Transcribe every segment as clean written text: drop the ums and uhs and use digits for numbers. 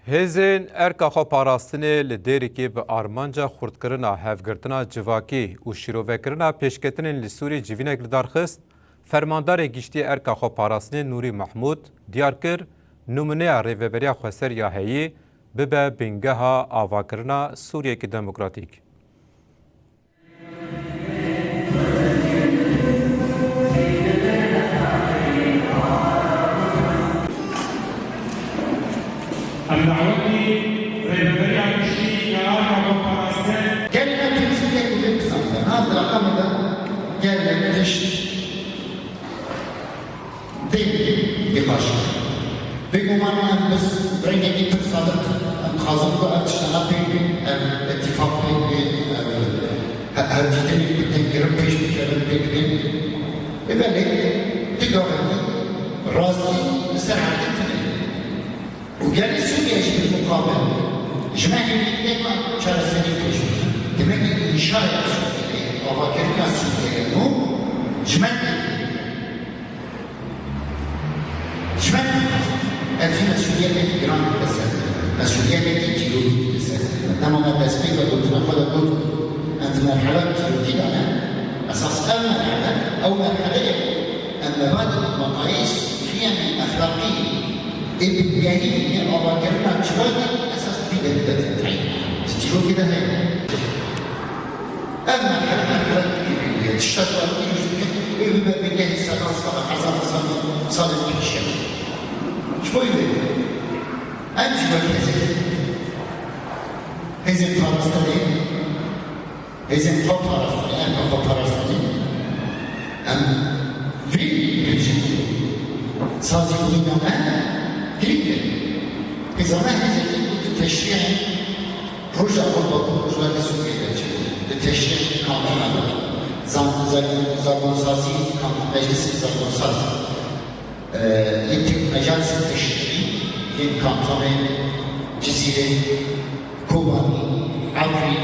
Hêzên erka xwe parastinê li Dêrikê bi armanca xurtkirina, hevgirtina civakî û şîrovekirina pêşketinên li Sûriyê civînek li dar xist, fermandarê giştî erka xwe parastinê Nûrî Mehmûd diyar kir nûmuneya rêveberiya Xweseriya Heyê bibe bîngeha avakirina Sûriyekî Demokratîk. Gelme temizliğe gidelim sanırım. Hatta rakamı da gelme teşhis değil bir başka. Bir umarım biz rengeki tırsadık. Kazımda açtığına bir ittifak bir herkesin bir tengirin peş bir kere bir ve böyle ticareti razı seyahatini وجالس سوريا يجب المقابل جماعي الإقليم شارع سنين تجمع demek ki inşa Suriye avakerina Suriye'nu جماعي مسؤوليتك جرام بسات مسؤوليتك جيولوجية بسات إنما ما تسبيك ضد ناخذ ضد أنت مرحلة جيولوجية أنا أساس مرحلة أو مرحلة المبادئ المقاييس فيها من أخلاقية الجاهلية أواجرنا شوية أساس في دليل التعيين تشوفوا كده هاي أما مرحلة تشتغل ويبقى بالله السلام صار الكشف شوية أنت هزم فلسطين هزم فلسطين أنا فلسطين أم في رجل صادقين هيك إذا ما هذا التشريع رجع ربط رجع لسوريا التشريع قانونا زارون سازي قانون مجلس زارون سازي يتم مجالس التشريع ين قانون جزيرة كوباني عفري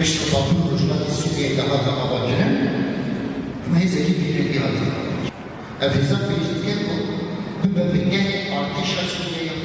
مش ربط رجع لسوريا لهذا أواجنا ما هذا اللي بيجي هذا أفزان بيجي بما بالنهاية ارتشا سوريا